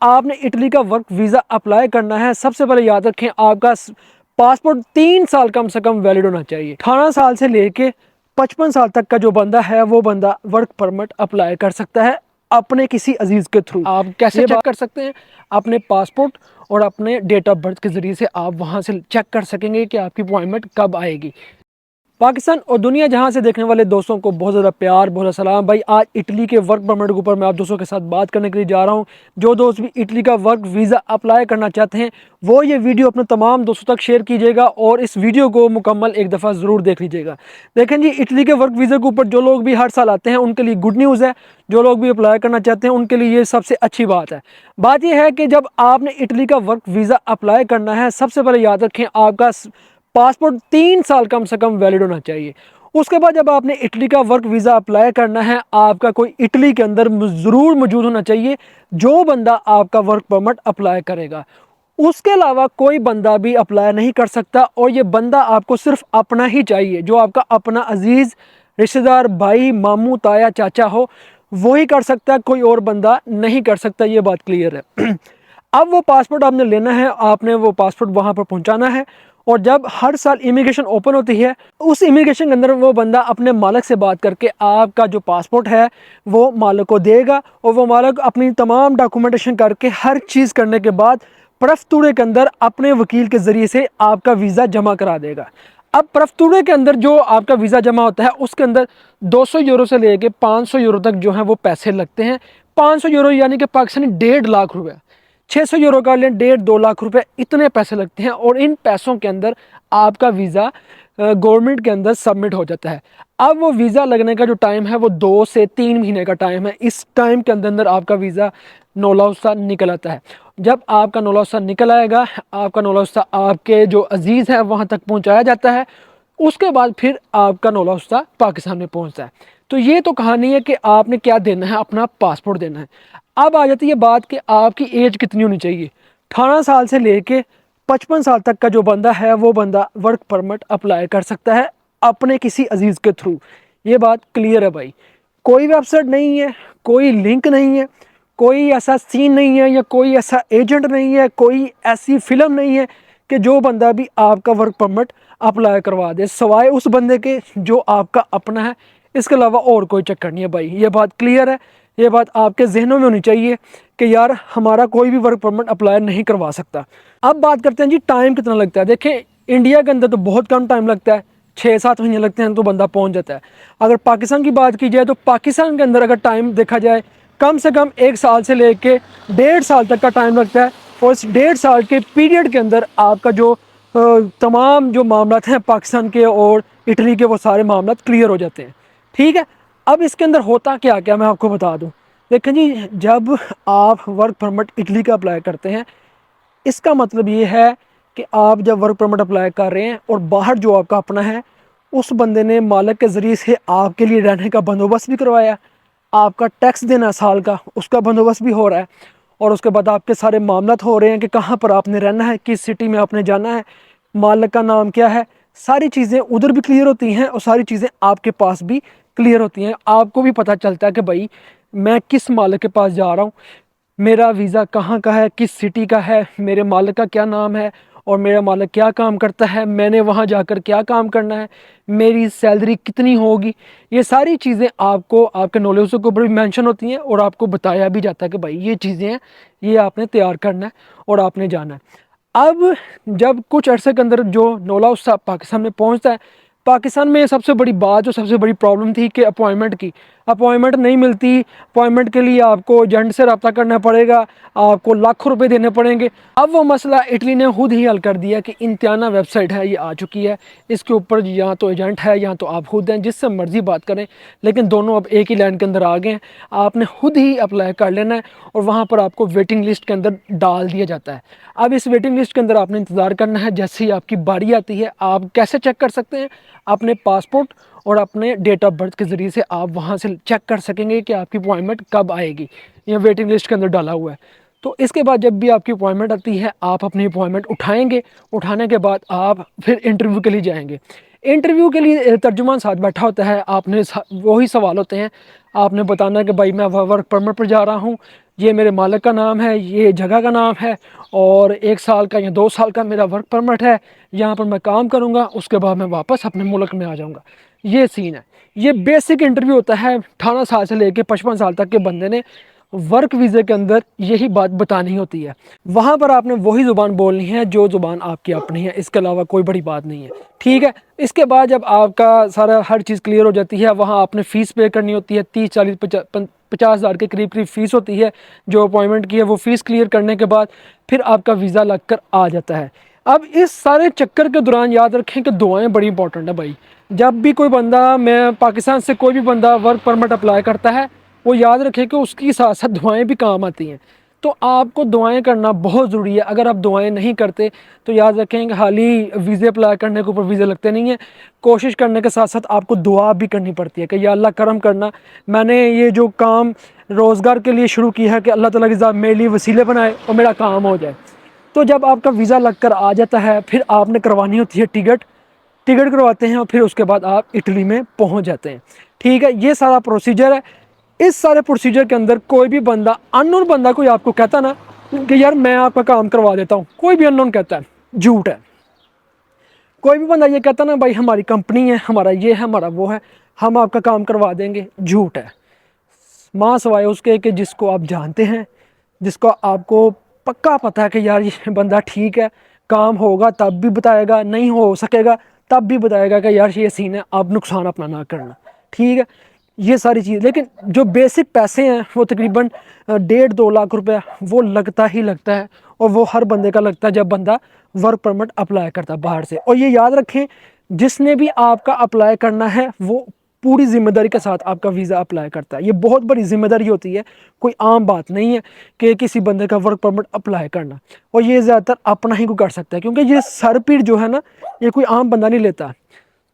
आपने इटली का work visa apply करना है, सबसे पहले याद रखें आपका पासपोर्ट 3 साल कम से कम वैलिड होना चाहिए। 18 साल से लेके 55 साल तक का जो बंदा है वो बंदा वर्क परमिट अप्लाई कर सकता है अपने किसी अजीज के थ्रू। आप कैसे चेक कर सकते हैं? अपने पासपोर्ट और अपने डेट ऑफ बर्थ के ज़रिए से आप वहाँ से चेक कर सकेंगे कि आपकी अपॉइंटमेंट कब आएगी। पाकिस्तान और दुनिया जहां से देखने वाले दोस्तों को बहुत ज़्यादा प्यार, बहुत ज़्यादा सलाम। भाई आज इटली के वर्क परमिट के ऊपर मैं आप दोस्तों के साथ बात करने के लिए जा रहा हूं। जो दोस्त भी इटली का वर्क वीज़ा अप्लाई करना चाहते हैं वो ये वीडियो अपने तमाम दोस्तों तक शेयर कीजिएगा और इस वीडियो को मुकम्मल एक दफ़ा ज़रूर देख लीजिएगा। देखें जी, इटली के वर्क वीज़ा के ऊपर जो लोग भी हर साल आते हैं उनके लिए गुड न्यूज़ है। जो लोग भी अप्लाई करना चाहते हैं उनके लिए ये सबसे अच्छी बात है। बात यह है कि जब आपने इटली का वर्क वीज़ा अप्लाई करना है, सबसे पहले याद रखें आपका पासपोर्ट 3 साल कम से कम वैलिड होना चाहिए। उसके बाद जब आपने इटली का वर्क वीज़ा अप्लाई करना है, आपका कोई इटली के अंदर ज़रूर मौजूद होना चाहिए जो बंदा आपका वर्क परमिट अप्लाई करेगा। उसके अलावा कोई बंदा भी अप्लाई नहीं कर सकता और ये बंदा आपको सिर्फ अपना ही चाहिए, जो आपका अपना अजीज़ रिश्तेदार, भाई, मामू, ताया, चाचा हो, वही कर सकता है, कोई और बंदा नहीं कर सकता। ये बात क्लियर है। अब वो पासपोर्ट आपने लेना है, आपने वो पासपोर्ट वहाँ पर पहुँचाना है और जब हर साल इमिग्रेशन ओपन होती है उस इमिग्रेशन के अंदर वो बंदा अपने मालिक से बात करके आपका जो पासपोर्ट है वो मालिक को देगा और वो मालिक अपनी तमाम डॉक्यूमेंटेशन करके हर चीज़ करने के बाद प्रफ्तूरे के अंदर अपने वकील के ज़रिए से आपका वीज़ा जमा करा देगा। अब प्रफ्तूरे के अंदर जो आपका वीज़ा जमा होता है उसके अंदर 200 यूरो से लेके 500 यूरो तक जो है वो पैसे लगते हैं। 500 यूरो यानी कि पाकिस्तानी 1.5 लाख रुपए। 600 यूरो का लें 1.5-2 लाख रुपए, इतने पैसे लगते हैं और इन पैसों के अंदर आपका वीज़ा गवर्नमेंट के अंदर सबमिट हो जाता है। अब वो वीज़ा लगने का जो टाइम है वो 2 से 3 महीने का टाइम है। इस टाइम के अंदर आपका वीज़ा नौलौसा निकल आता है। जब आपका नौलौसा निकल आएगा, आपका नौलौसा आपके जो अजीज़ है वहाँ तक पहुँचाया जाता है। उसके बाद फिर आपका नौलौसा पाकिस्तान में पहुँचता है। तो ये तो कहानी है कि आपने क्या देना है, अपना पासपोर्ट देना है। अब आ जाती है बात कि आपकी एज कितनी होनी चाहिए। 18 साल से लेके 55 साल तक का जो बंदा है वो बंदा वर्क परमिट अप्लाई कर सकता है अपने किसी अजीज़ के थ्रू। ये बात क्लियर है भाई। कोई वेबसाइट नहीं है, कोई लिंक नहीं है, कोई ऐसा सीन नहीं है या कोई ऐसा एजेंट नहीं है, कोई ऐसी फिल्म नहीं है कि जो बंदा भी आपका वर्क परमिट अप्लाई करवा दे सवाए उस बंदे के जो आपका अपना है। इसके अलावा और कोई चक्कर नहीं है भाई। ये बात क्लियर है। ये बात आपके जहनों में होनी चाहिए कि यार हमारा कोई भी वर्क परमिट अप्लाई नहीं करवा सकता। अब बात करते हैं जी टाइम कितना लगता है। देखें, इंडिया के अंदर तो बहुत कम टाइम लगता है, 6-7 महीने लगते हैं तो बंदा पहुंच जाता है। अगर पाकिस्तान की बात की जाए तो पाकिस्तान के अंदर अगर टाइम देखा जाए कम से कम 1 साल से लेके 1.5 साल तक का टाइम लगता है और इस 1.5 साल के पीरियड के अंदर आपका जो तमाम जो मामला हैं पाकिस्तान के और इटली के वो सारे मामला क्लियर हो जाते हैं। ठीक है। अब इसके अंदर होता क्या क्या मैं आपको बता दूं। देखें जी, जब आप वर्क परमिट इटली का अप्लाई करते हैं इसका मतलब ये है कि आप जब वर्क परमिट अप्लाई कर रहे हैं और बाहर जो आपका अपना है उस बंदे ने मालिक के ज़रिए से आपके लिए रहने का बंदोबस्त भी करवाया, आपका टैक्स देना साल का उसका बंदोबस्त भी हो रहा है और उसके बाद आपके सारे मामलात हो रहे हैं कि कहाँ पर आपने रहना है, किस सिटी में आपने जाना है, मालिक का नाम क्या है। सारी चीज़ें उधर भी क्लियर होती हैं और सारी चीज़ें आपके पास भी क्लियर होती हैं। आपको भी पता चलता है कि भाई मैं किस मालिक के पास जा रहा हूँ, मेरा वीज़ा कहाँ का है, किस सिटी का है, मेरे मालिक का क्या नाम है और मेरा मालिक क्या काम करता है, मैंने वहाँ जाकर क्या काम करना है, मेरी सैलरी कितनी होगी। ये सारी चीज़ें आपको आपके नॉलेज के ऊपर भी मेंशन होती हैं और आपको बताया भी जाता है कि भाई ये चीज़ें हैं, ये आपने तैयार करना है और आपने जाना है। अब जब कुछ अरसे के अंदर जो नौलौसा पाकिस्तान में पहुँचता है, पाकिस्तान में सबसे बड़ी बात जो सबसे बड़ी प्रॉब्लम थी कि अपॉइंटमेंट की, अपॉइंटमेंट नहीं मिलती। अपॉइंटमेंट के लिए आपको एजेंट से रब्ता करना पड़ेगा, आपको लाखों रुपए देने पड़ेंगे। अब वो मसला इटली ने खुद ही हल कर दिया कि इंतियाना वेबसाइट है, ये आ चुकी है, इसके ऊपर यहाँ तो एजेंट है यहाँ तो आप खुद हैं, जिससे मर्जी बात करें, लेकिन दोनों अब एक ही लाइन के अंदर आ गए हैं। आपने खुद ही अप्लाई कर लेना है और वहाँ पर आपको वेटिंग लिस्ट के अंदर डाल दिया जाता है। अब इस वेटिंग लिस्ट के अंदर आपने इंतज़ार करना है, जैसे ही आपकी बारी आती है। आप कैसे चेक कर सकते हैं? अपने पासपोर्ट और अपने डेट ऑफ बर्थ के ज़रिए से आप वहाँ से चेक कर सकेंगे कि आपकी अपॉइंटमेंट कब आएगी। यह वेटिंग लिस्ट के अंदर डाला हुआ है। तो इसके बाद जब भी आपकी अपॉइंटमेंट आती है आप अपनी अपॉइंटमेंट उठाएंगे। उठाने के बाद आप फिर इंटरव्यू के लिए जाएंगे। इंटरव्यू के लिए तर्जुमान साथ बैठा होता है, आपने वही सवाल होते हैं। आपने बताना है कि भाई मैं वर्क परमिट पर जा रहा हूँ, ये मेरे मालिक का नाम है, ये जगह का नाम है, और 1 साल का या 2 साल का मेरा वर्क परमिट है, यहाँ पर मैं काम करूँगा, उसके बाद मैं वापस अपने मुल्क में आ जाऊँगा। ये सीन है। ये बेसिक इंटरव्यू होता है 18 साल से लेके 55 साल तक के बंदे ने वर्क वीज़े के अंदर यही बात बतानी होती है। वहाँ पर आपने वही ज़ुबान बोलनी है जो ज़ुबान आपकी अपनी है, इसके अलावा कोई बड़ी बात नहीं है, ठीक है। इसके बाद जब आपका सारा हर चीज़ क्लियर हो जाती है, वहाँ आपने फ़ीस पे करनी होती है, 30 40 50 हज़ार के करीब करीब फ़ीस होती है जो अपॉइंटमेंट की है। वो फ़ीस क्लियर करने के बाद फिर आपका वीज़ा लग कर आ जाता है। अब इस सारे चक्कर के दौरान याद रखें कि दुआएं बड़ी इंपॉर्टेंट है भाई। जब भी कोई बंदा, मैं पाकिस्तान से कोई भी बंदा वर्क परमिट अप्लाई करता है, वो याद रखे कि उसकी साथ साथ दुआएं भी काम आती हैं। तो आपको दुआएं करना बहुत ज़रूरी है। अगर आप दुआएं नहीं करते तो याद रखें कि हाल ही वीज़े अप्लाई करने के ऊपर वीज़े लगते नहीं हैं। कोशिश करने के साथ साथ आपको दुआ भी करनी पड़ती है कि या अल्लाह करम करना, मैंने ये जो काम रोज़गार के लिए शुरू किया है कि अल्लाह ताला की ज़ात मेरे लिए वसीले बनाए और मेरा काम हो जाए। तो जब आपका वीज़ा लग कर आ जाता है, फिर आपने करवानी होती है टिकट करवाते हैं और फिर उसके बाद आप इटली में पहुंच जाते हैं, ठीक है। ये सारा प्रोसीजर है। इस सारे प्रोसीजर के अंदर कोई भी बंदा, अननोन बंदा कोई आपको कहता ना कि यार मैं आपका काम करवा देता हूँ, कोई भी अननोन कहता है, झूठ है। कोई भी बंदा ये कहता ना भाई हमारी कंपनी है, हमारा ये है, हमारा वो है, हम आपका काम करवा देंगे, झूठ है। माँ सवाए उसके कि जिसको आप जानते हैं, जिसको आपको पक्का पता है कि यार ये बंदा ठीक है, काम होगा तब भी बताएगा, नहीं हो सकेगा तब भी बताएगा कि यार ये सीन है, आप नुकसान अपना ना करना, ठीक है। ये सारी चीज़, लेकिन जो बेसिक पैसे हैं वो तकरीबन 1.5-2 लाख रुपया वो लगता ही लगता है, और वो हर बंदे का लगता है जब बंदा वर्क परमिट अप्लाई करता है बाहर से। और ये याद रखें, जिसने भी आपका अप्लाई करना है वो पूरी जिम्मेदारी के साथ आपका वीज़ा अप्लाई करता है। ये बहुत बड़ी जिम्मेदारी होती है, कोई आम बात नहीं है कि किसी बंदे का वर्क परमिट अप्लाई करना। और ये ज़्यादातर अपना ही को कर सकता है, क्योंकि ये सर पीड़ जो है ना, ये कोई आम बंदा नहीं लेता।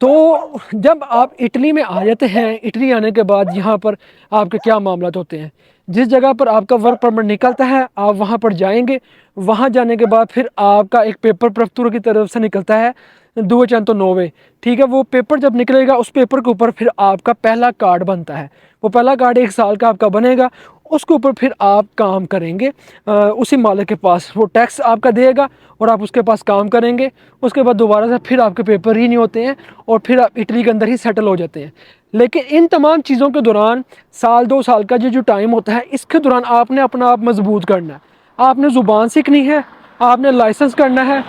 तो जब आप इटली में आ जाते हैं, इटली आने के बाद यहाँ पर आपके क्या मामला होते हैं, जिस जगह पर आपका वर्क परमिट निकलता है आप वहाँ पर जाएंगे। वहाँ जाने के बाद फिर आपका एक पेपर प्रफ्तूर की तरफ से निकलता है 209, ठीक है। वो पेपर जब निकलेगा, उस पेपर के ऊपर फिर आपका पहला कार्ड बनता है। वो पहला कार्ड 1 साल का आपका बनेगा, उसके ऊपर फिर आप काम करेंगे उसी मालिक के पास। वो टैक्स आपका देगा और आप उसके पास काम करेंगे। उसके बाद दोबारा से फिर आपके पेपर ही नहीं होते हैं और फिर आप इटली के अंदर ही सेटल हो जाते हैं। लेकिन इन तमाम चीज़ों के दौरान साल 2 साल का जो टाइम होता है, इसके दौरान आपने अपना आप मजबूत करना है। आपने ज़ुबान सीखनी है, आपने लाइसेंस करना है,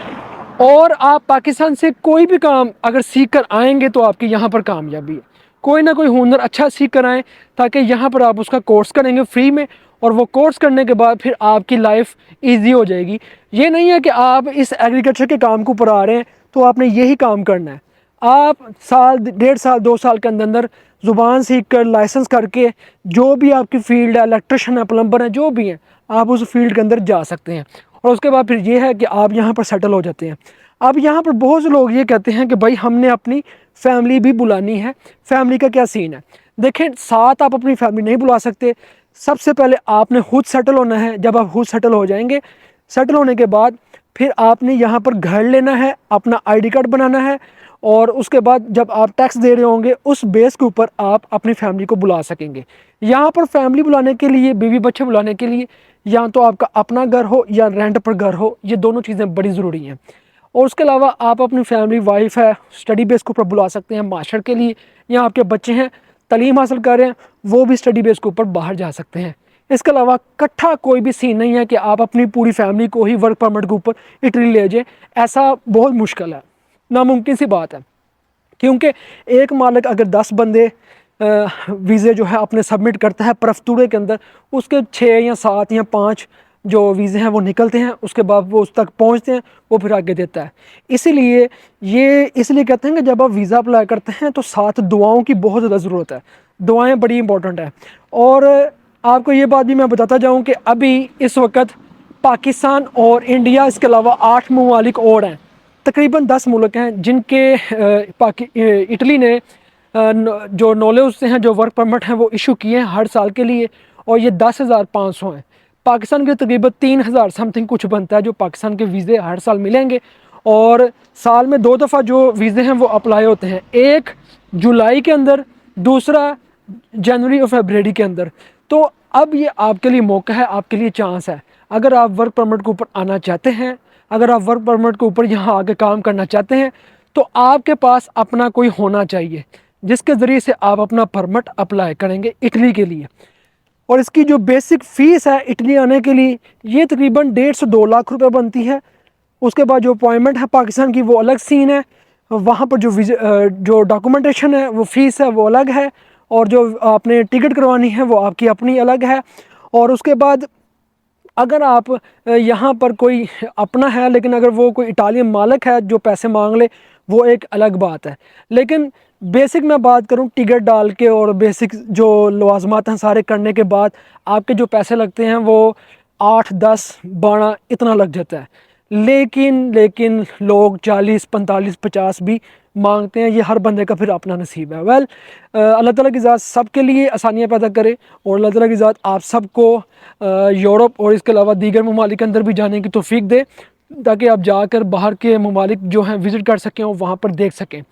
और आप पाकिस्तान से कोई भी काम अगर सीख कर आएंगे तो आपकी यहाँ पर कामयाबी है। कोई ना कोई हुनर अच्छा सीख कर आएँ, ताकि यहाँ पर आप उसका कोर्स करेंगे फ्री में, और वो कोर्स करने के बाद फिर आपकी लाइफ इजी हो जाएगी। ये नहीं है कि आप इस एग्रीकल्चर के काम के ऊपर आ रहे हैं तो आपने यही काम करना है। आप साल 1.5 साल 2 साल के अंदर अंदर ज़ुबान सीख कर लाइसेंस करके जो भी आपकी फील्ड है, इलेक्ट्रिशियन है, प्लम्बर है, जो भी है, आप उस फील्ड के अंदर जा सकते हैं। और उसके बाद फिर ये है कि आप यहाँ पर सेटल हो जाते हैं। अब यहाँ पर बहुत से लोग ये कहते हैं कि भाई हमने अपनी फैमिली भी बुलानी है। फैमिली का क्या सीन है? देखें, साथ आप अपनी फैमिली नहीं बुला सकते। सबसे पहले आपने खुद सेटल होना है। जब आप खुद सेटल हो जाएंगे, सेटल होने के बाद फिर आपने यहाँ पर घर लेना है, अपना आईडी कार्ड बनाना है, और उसके बाद जब आप टैक्स दे रहे होंगे उस बेस के ऊपर आप अपनी फैमिली को बुला सकेंगे। यहाँ पर फैमिली बुलाने के लिए, बीवी बच्चे बुलाने के लिए, या तो आपका अपना घर हो या रेंट पर घर हो, ये दोनों चीज़ें बड़ी ज़रूरी हैं। और उसके अलावा आप अपनी फैमिली, वाइफ है, स्टडी बेस के ऊपर बुला सकते हैं मास्टर के लिए, या आपके बच्चे हैं तालीम हासिल कर रहे हैं, वो भी स्टडी बेस के ऊपर बाहर जा सकते हैं। इसके अलावा इकट्ठा कोई भी सीन नहीं है कि आप अपनी पूरी फैमिली को ही वर्क परमिट के ऊपर इटली ले जाए। ऐसा बहुत मुश्किल है, नामुमकिन सी बात है। क्योंकि एक मालिक अगर 10 बंदे वीज़े जो है अपने सबमिट करता है प्रफ्तूरे के अंदर, उसके 6 या 7 या 5 जो वीज़े हैं वो निकलते हैं, उसके बाद वो उस तक पहुंचते हैं, वो फिर आगे देता है। इसीलिए इसलिए कहते हैं कि जब आप वीज़ा अप्लाई करते हैं तो साथ दुआओं की बहुत ज़्यादा ज़रूरत है। दुआएं बड़ी इंपॉर्टेंट है। और आपको ये बात भी मैं बताता जाऊँ कि अभी इस वक्त पाकिस्तान और इंडिया, इसके अलावा 8 ममालिक और हैं, तकरीबन 10 मुल्क हैं जिनके इटली ने जो नॉलेज से हैं, जो वर्क परमिट हैं वो इशू किए हैं हर साल के लिए, और ये 10,500 हैं। पाकिस्तान के तकरीबन 3,000 समथिंग कुछ बनता है जो पाकिस्तान के वीज़े हर साल मिलेंगे। और साल में 2 दफ़ा जो वीज़े हैं वो अप्लाई होते हैं, एक जुलाई के अंदर, दूसरा जनवरी और फरवरी के अंदर। तो अब ये आपके लिए मौका है, आपके लिए चांस है। अगर आप वर्क परमिट के ऊपर आना चाहते हैं, अगर आप वर्क परमिट के ऊपर यहाँ आके काम करना चाहते हैं, तो आपके पास अपना कोई होना चाहिए जिसके ज़रिए से आप अपना परमिट अप्लाई करेंगे इटली के लिए। और इसकी जो बेसिक फ़ीस है इटली आने के लिए, ये तकरीबन 1.5 से 2 लाख रुपए बनती है। उसके बाद जो अपॉइंटमेंट है पाकिस्तान की, वो अलग सीन है। वहाँ पर जो डॉक्यूमेंटेशन है, वो फ़ीस है, वो अलग है। और जो आपने टिकट करवानी है, वो आपकी अपनी अलग है। और उसके बाद अगर आप यहाँ पर कोई अपना है, लेकिन अगर वो कोई इटालियन मालिक है जो पैसे मांग ले, वो एक अलग बात है। लेकिन बेसिक मैं बात करूँ, टिकट डाल के और बेसिक जो लवाजमात हैं सारे करने के बाद आपके जो पैसे लगते हैं वो 8, 10, 12 इतना लग जाता है। लेकिन लोग 40, 45, 50 भी मांगते हैं। ये हर बंदे का फिर अपना नसीब है। वेल, अल्लाह ताला की ज़ात सबके लिए आसानियाँ पैदा करे और अल्लाह ताला की ज़ात आप सबको यूरोप और इसके अलावा दीगर ममालिक के अंदर भी जाने की तौफीक दे, ताकि आप जाकर बाहर के ममालिक जो हैं विज़िट कर सकें और वहाँ पर देख सकें।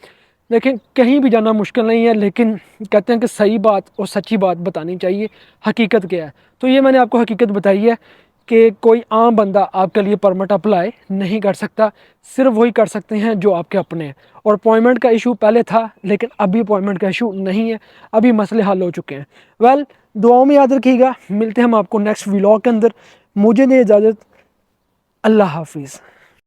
लेकिन कहीं भी जाना मुश्किल नहीं है, लेकिन कहते हैं कि सही बात और सच्ची बात बतानी चाहिए, हकीकत क्या है। तो ये मैंने आपको हकीकत बताई है कि कोई आम बंदा आपके लिए परमिट अप्लाई नहीं कर सकता, सिर्फ वही कर सकते हैं जो आपके अपने हैं। और अपॉइंटमेंट का इशू पहले था, लेकिन अभी अपॉइंटमेंट का इशू नहीं है, अभी मसले हल हो चुके हैं। वेल, दुआओं में याद रखिएगा। मिलते हैं हम आपको नेक्स्ट व्लॉग के अंदर। मुझे दे इजाज़त। अल्लाह हाफिज़।